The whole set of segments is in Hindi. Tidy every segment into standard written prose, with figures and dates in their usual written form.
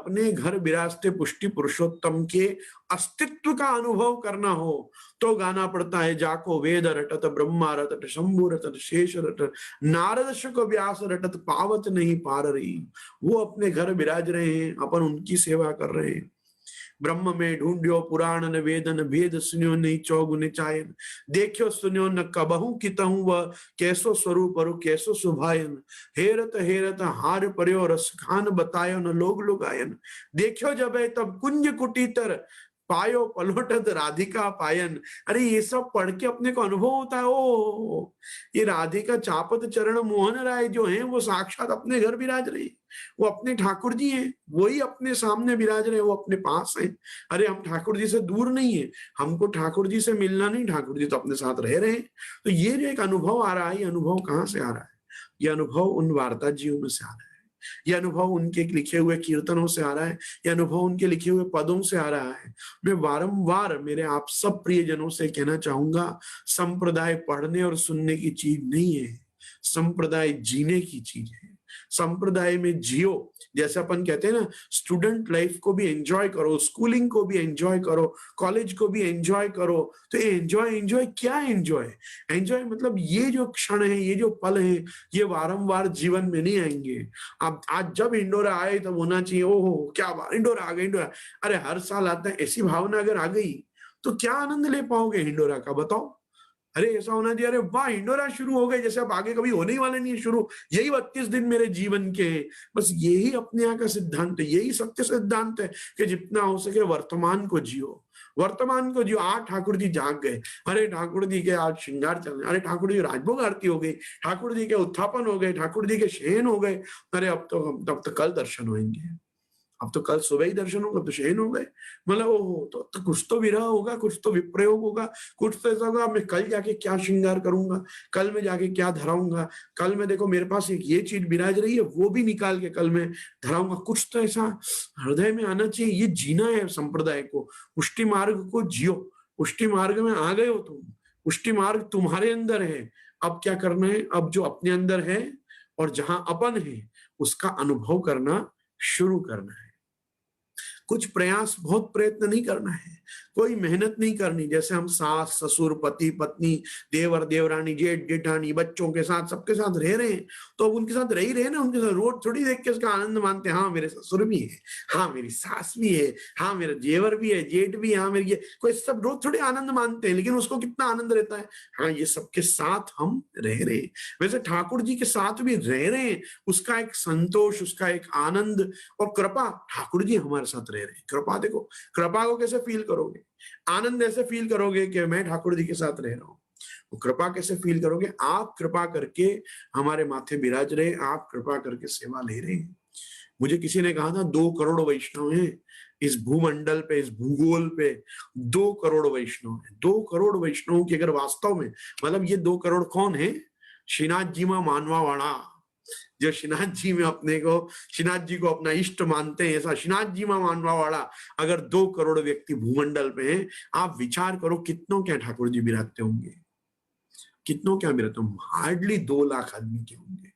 अपने घर विराजते पुष्टि पुरुषोत्तम के अस्तित्व का अनुभव करना हो तो गाना पड़ता है, जाको वेद रटत ब्रह्मा रटत शंभु रटत शेष रटत नारद शुक व्यास रटत पावत नहीं पार रही। वो अपने घर विराज रहे हैं, अपन उनकी सेवा कर रहे हैं। ब्रह्म में ढूंढ्यो पुराण न वेदन भेद सुन्यो नहीं चौगुने चायन, देखियो सुन्यो न कबहू कितहू वह कैसो स्वरूप अरु कैसो सुभायन, हेरत हेरत हार पर्यो रस खान बतायो न लोग लुगायन, देखियो जब है तब कुंज कुटीतर पायो पलोटत राधिका पायन। अरे ये सब पढ़ के अपने को अनुभव होता है, ओ ये राधिका चापत चरण मोहन राय जो हैं वो साक्षात अपने घर विराज रहे, वो अपने ठाकुर जी हैं, वही अपने सामने विराज रहे, वो अपने पास हैं। अरे हम ठाकुर जी से दूर नहीं है, हमको ठाकुर जी से मिलना नहीं, ठाकुर जी तो अपने साथ रह रहे हैं। तो ये जो एक अनुभव आ रहा है, ये अनुभव कहाँ से आ रहा है? ये अनुभव उन वार्ता जीवों में से आ रहा है, ये अनुभव उनके लिखे हुए कीर्तनों से आ रहा है, ये अनुभव उनके लिखे हुए पदों से आ रहा है। मैं वारंवार मेरे आप सब प्रियजनों से कहना चाहूंगा, संप्रदाय पढ़ने और सुनने की चीज नहीं है, संप्रदाय जीने की चीज है। संप्रदाय में जियो, जैसे अपन कहते हैं ना, स्टूडेंट लाइफ को भी एंजॉय करो, स्कूलिंग को भी एंजॉय करो, कॉलेज को भी एंजॉय करो। तो एंजॉय एंजॉय क्या एंजॉय? एंजॉय मतलब ये जो क्षण है, ये जो पल है, ये वारंवार जीवन में नहीं आएंगे। अब आज जब इंडोरा आए तब होना चाहिए, ओहो क्या बात, इंडोरा आ गए, इंडोरा। अरे हर साल आता है, ऐसी भावना अगर आ गई तो क्या आनंद ले पाओगे इंडोरा का, बताओ? अरे ऐसा होना चाहिए, अरे वाह इंडोरा शुरू हो गए, जैसे अब आगे कभी होने ही वाले नहीं है शुरू, यही 32 दिन मेरे जीवन के हैं। बस यही अपने यहाँ का सिद्धांत है, यही सत्य सिद्धांत है कि जितना हो सके वर्तमान को जियो, वर्तमान को जियो। आज ठाकुर जी जाग गए, अरे ठाकुर जी के आज श्रृंगार चल रहे, अरे ठाकुर जी राजभोग आरती हो गई, ठाकुर जी के उत्थापन हो गए, ठाकुर जी के शयन हो गए। अरे अब तो कल दर्शन होंगे, अब तो कल सुबह ही दर्शन होगा, तो शयन हो गए। मतलब ओहो, तो कुछ तो विरह होगा, कुछ तो विप्रयोग होगा, कुछ तो ऐसा होगा, मैं कल जाके क्या श्रृंगार करूंगा, कल मैं जाके क्या धराऊंगा, कल मैं देखो मेरे पास एक ये चीज विराज रही है, वो भी निकाल के कल मैं धराऊंगा। कुछ तो ऐसा हृदय में आना चाहिए, ये जीना है संप्रदाय को, पुष्टि मार्ग को जियो। पुष्टि मार्ग में आ गए हो तुम, पुष्टि मार्ग तुम्हारे अंदर है। अब क्या करना है? अब जो अपने अंदर है और जहां अपन है उसका अनुभव करना शुरू करना है। कुछ प्रयास, बहुत प्रयत्न नहीं करना है, कोई मेहनत नहीं करनी। जैसे हम सास ससुर पति पत्नी देवर देवरानी जेठ जेठानी बच्चों के साथ सबके साथ रह रहे हैं, तो अब उनके साथ रह ही रहे ना, उनके साथ रोज थोड़ी देख के उसका आनंद मानते हैं, हाँ मेरे ससुर भी है, हाँ मेरी सास भी है, हाँ मेरा जेवर भी है, जेठ भी है, हाँ मेरी कोई सब रोज थोड़ी आनंद मानते हैं, लेकिन उसको कितना आनंद रहता है, हाँ ये सबके साथ हम रह रहे हैं। वैसे ठाकुर जी के साथ भी रह रहे हैं, उसका एक संतोष, उसका एक आनंद और कृपा, ठाकुर जी हमारे साथ रह रहे हैं। कृपा देखो, कृपा को कैसे फील करोगे? आनंद ऐसे फील करोगे कि मैं ठाकुर जी के साथ रह रहा हूं। वो कृपा कैसे फील करोगे? आप कृपा करके हमारे माथे विराज रहे, आप कृपा करके सेवा ले रहे हैं। मुझे किसी ने कहा था 2 करोड़ वैष्णव हैं इस भूमंडल पे, इस भूगोल पे 2 करोड़ वैष्णव हैं। 2 करोड़ वैष्णवों की अगर वास्तव में, मतलब ये 2 करोड़ कौन है? श्रीनाथ जी मां मानवावाड़ा, जो श्रीनाथ जी में अपने को, श्रीनाथ जी को अपना इष्ट मानते हैं, ऐसा श्रीनाथ जी मां मानवावाड़ा अगर 2 करोड़ व्यक्ति भूमंडल पे हैं, आप विचार करो कितनों क्या ठाकुर जी विराजते होंगे, कितनों क्या विराजते होंगे? हार्डली 2 लाख आदमी के होंगे।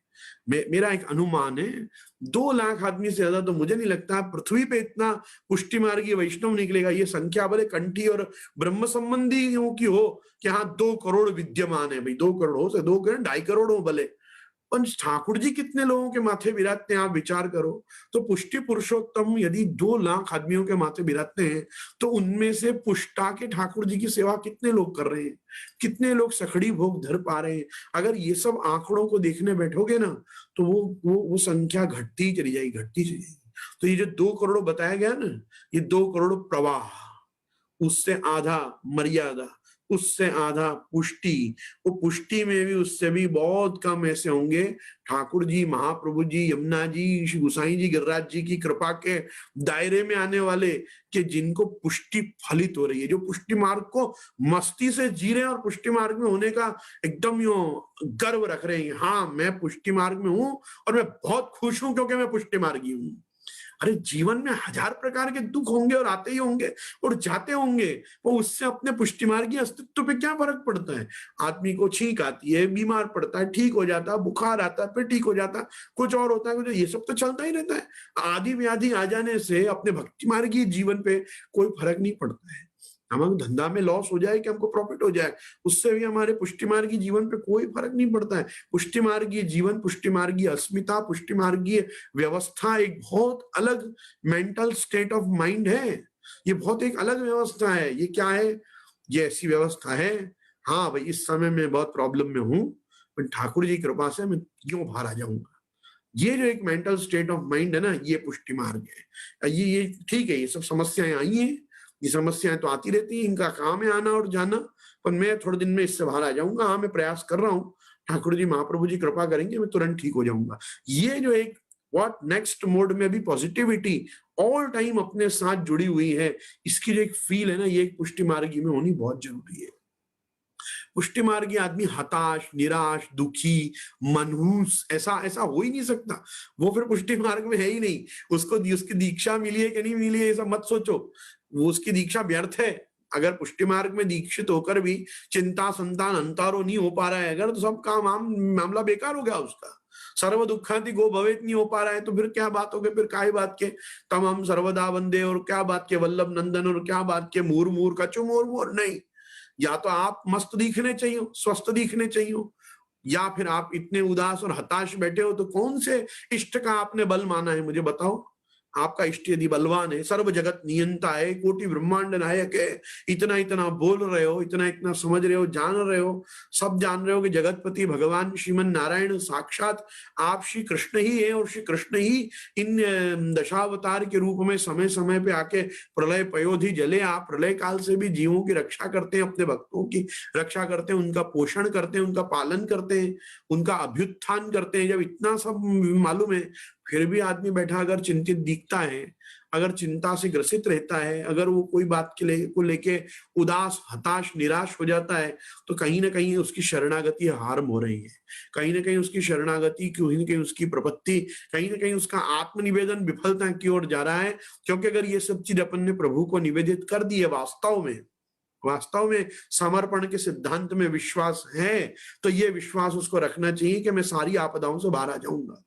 मेरा एक अनुमान है 2 लाख आदमी से ज्यादा तो मुझे नहीं लगता पृथ्वी पे इतना पुष्टि मार्गी वैष्णव निकलेगा। ये संख्या भले कंठी और ब्रह्म संबंधियों की हो कि हाँ 2 करोड़ विद्यमान है, भाई 2 करोड़ हो से 2 करोड़ 2.5 करोड़ हो भले, पंच ठाकुर जी कितने लोगों के माथे विराजते हैं आप विचार करो। तो पुष्टि पुरुषोत्तम यदि 2 लाख आदमियों के माथे विराजते हैं, तो उनमें से पुष्टा के ठाकुर जी की सेवा कितने लोग कर रहे हैं, कितने लोग सखड़ी भोग धर पा रहे हैं? अगर ये सब आंकड़ों को देखने बैठोगे ना, तो वो संख्या घटती चली जाएगी, घटती चली जाएगी। तो ये जो 2 करोड़ बताया गया ना, ये 2 करोड़ प्रवाह, उससे आधा मर्यादा, उससे आधा पुष्टि, वो पुष्टि में भी उससे भी बहुत कम ऐसे होंगे ठाकुर जी, महाप्रभु जी, यमुना जी, श्री गुसाई जी, गिरिराज जी की कृपा के दायरे में आने वाले, कि जिनको पुष्टि फलित हो रही है, जो पुष्टि मार्ग को मस्ती से जी रहे हैं और पुष्टि मार्ग में होने का एकदम यो गर्व रख रहे हैं, हाँ मैं पुष्टि मार्ग में हूं और मैं बहुत खुश हूं क्योंकि मैं पुष्टि मार्गी हूं। अरे जीवन में हजार प्रकार के दुख होंगे और आते ही होंगे और जाते होंगे, वो उससे अपने पुष्टि मार्गी अस्तित्व पे क्या फर्क पड़ता है? आदमी को छींक आती है, बीमार पड़ता है, ठीक हो जाता है, बुखार आता है, फिर ठीक हो जाता है, कुछ और होता है, कुछ, ये सब तो चलता ही रहता है। आदि व्याधि आ जाने से अपने भक्ति मार्गी जीवन पे कोई फर्क नहीं पड़ता है। हमारे धंधा में लॉस हो जाए कि हमको प्रॉफिट हो जाए, उससे भी हमारे पुष्टि मार्गी जीवन पे कोई फर्क नहीं पड़ता है। पुष्टि मार्गी जीवन, पुष्टि मार्गी अस्मिता, पुष्टि मार्गी व्यवस्था एक बहुत अलग मेंटल स्टेट ऑफ माइंड है। ये बहुत एक अलग व्यवस्था है। ये क्या है? ये ऐसी व्यवस्था है, हाँ भाई इस समय मैं बहुत प्रॉब्लम में हूं, पर ठाकुर जी की कृपा से मैं क्यों बाहर आ जाऊंगा। ये जो एक मेंटल स्टेट ऑफ माइंड है ना, ये पुष्टि मार्ग है। ये ठीक है, ये सब समस्याएं आई हैं, ये समस्याएं तो आती रहती हैं, इनका काम है आना और जाना, पर मैं थोड़े दिन में इससे बाहर आ जाऊंगा। हाँ मैं प्रयास कर रहा हूँ, ठाकुर जी महाप्रभु जी कृपा करेंगे, मैं तुरंत ठीक हो जाऊंगा। ये जो एक व्हाट नेक्स्ट मोड में भी पॉजिटिविटी ऑल टाइम अपने साथ जुड़ी हुई है, इसकी जो एक फील है ना, ये एक पुष्टि मार्गी में होनी बहुत जरूरी है। पुष्टि मार्गी आदमी हताश, निराश, दुखी, मनहूस ऐसा ऐसा हो ही नहीं सकता। वो फिर पुष्टि मार्ग में है ही नहीं। उसको उसकी दीक्षा मिली है कि नहीं मिली है, ऐसा मत सोचो, वो उसकी दीक्षा व्यर्थ है। अगर पुष्टि मार्ग में दीक्षित होकर भी चिंता संतान अंतारो नहीं हो पा रहा है अगर, तो सब काम मामला बेकार हो गया उसका। सर्व दुखांति गो भवेत नहीं हो पा रहा है तो फिर क्या बात हो गई, फिर काय बात के तम हम सर्वदा वंदे, और क्या बात के वल्लभ नंदन, और क्या बात के मूर मूर कचु मोर मोर। नहीं, या तो आप मस्त दिखने चाहिए, स्वस्थ दिखने चाहिए, या फिर आप इतने उदास और हताश बैठे हो, तो कौन से इष्ट का आपने बल माना है मुझे बताओ। आपका इष्ट यदि बलवान है, सर्व जगत नियंता है, कोटि ब्रह्मांड नायक है, इतना इतना बोल रहे हो, इतना इतना समझ रहे हो, जान रहे हो, सब जान रहे हो कि जगतपति भगवान श्रीमन नारायण साक्षात आप श्री कृष्ण ही है, और श्री कृष्ण ही इन दशावतार के रूप में समय समय पे आके प्रलय पयोधि जले, आप प्रलय काल से भी जीवों की रक्षा करते हैं, अपने भक्तों की रक्षा करते हैं, उनका पोषण करते हैं, उनका पालन करते हैं, उनका अभ्युत्थान करते हैं। जब इतना सब मालूम है, फिर भी आदमी बैठा अगर चिंतित दिखता है, अगर चिंता से ग्रसित रहता है, अगर वो कोई बात को लेके उदास, हताश, निराश हो जाता है, तो कहीं ना कहीं उसकी शरणागति हार्म हो रही है। कहीं ना कहीं उसकी शरणागति, कहीं ना कहीं उसकी प्रपत्ति, कहीं ना कहीं उसका आत्मनिवेदन विफलता की ओर जा रहा है। क्योंकि अगर ये सब चीज अपन ने प्रभु को निवेदित कर दी है, वास्तव में समर्पण के सिद्धांत में विश्वास है, तो ये विश्वास उसको रखना चाहिए कि मैं सारी आपदाओं से बाहर आ जाऊंगा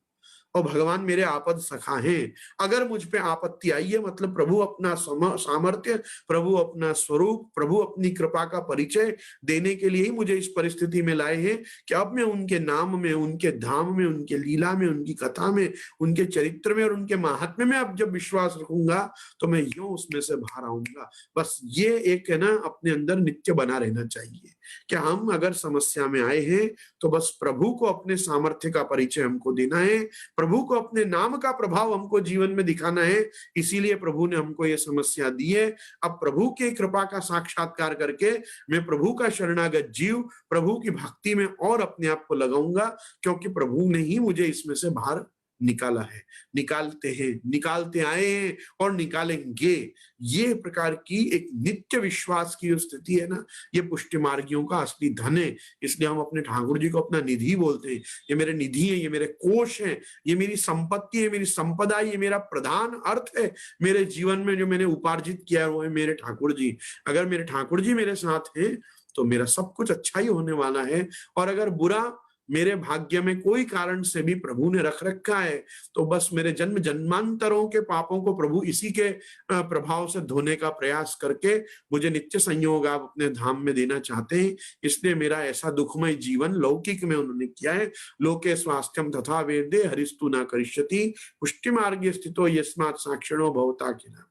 और भगवान मेरे आपद सखा हैं। अगर मुझ पे आपत्ति आई है, मतलब प्रभु अपना सामर्थ्य, प्रभु अपना स्वरूप, प्रभु अपनी कृपा का परिचय देने के लिए ही मुझे इस परिस्थिति में लाए हैं कि अब मैं उनके नाम में, उनके धाम में, उनके लीला में, उनकी कथा में, उनके चरित्र में और उनके महात्म्य में अब जब विश्वास रखूंगा, तो मैं यूं उसमें से बाहर आऊंगा। बस ये एक है ना, अपने अंदर नित्य बना रहना चाहिए कि हम अगर समस्या में आए हैं, तो बस प्रभु को अपने सामर्थ्य का परिचय हमको देना है, प्रभु को अपने नाम का प्रभाव हमको जीवन में दिखाना है। इसीलिए प्रभु ने हमको ये समस्या दी है। अब प्रभु की कृपा का साक्षात्कार करके मैं प्रभु का शरणागत जीव, प्रभु की भक्ति में और अपने आप को लगाऊंगा, क्योंकि प्रभु ने ही मुझे इसमें से बाहर निकाला है, निकालते हैं, निकालते आए हैं और निकालेंगे। ये प्रकार की एक नित्य विश्वास की जो स्थिति है ना, ये पुष्टि मार्गियों का असली धन है। इसलिए हम अपने ठाकुर जी को अपना निधि बोलते हैं। ये मेरे निधि है, ये मेरे कोष है, ये मेरी संपत्ति है, मेरी संपदा, ये मेरा प्रधान अर्थ है मेरे जीवन में। जो मैंने उपार्जित किया है वो है मेरे ठाकुर जी। अगर मेरे ठाकुर जी मेरे साथ हैं तो मेरा सब कुछ अच्छा ही होने वाला है। और अगर बुरा मेरे भाग्य में कोई कारण से भी प्रभु ने रख रखा है, तो बस मेरे जन्म जन्मांतरों के पापों को प्रभु इसी के प्रभाव से धोने का प्रयास करके मुझे नित्य संयोग आप अपने धाम में देना चाहते हैं। इसलिए मेरा ऐसा दुखमय जीवन लौकिक में उन्होंने किया है। लोके स्वास्थ्यम तथा वेदे हरिस्तु न करिष्यति, पुष्टि मार्गे स्थितो यस्मात् साक्षिणो भवता किना,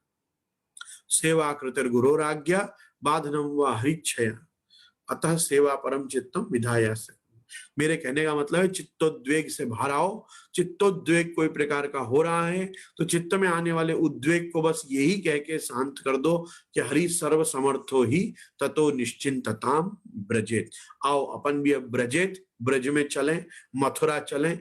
सेवा कृतिर गुरोराज्ञा बाधनम व हरिच्छया, अतः सेवा परम चित्तम विधाया। मेरे कहने का मतलब है, चित्तोद्वेग से बाहर आओ। चित्तोद्वेग कोई प्रकार का हो रहा है तो चित्त में आने वाले उद्वेग को बस यही कह के शांत कर दो कि हरि सर्व समर्थो ही ततो निश्चिंतताम ब्रजेत। आओ अपन भी अब ब्रजेत, ब्रज में चलें, मथुरा चलें।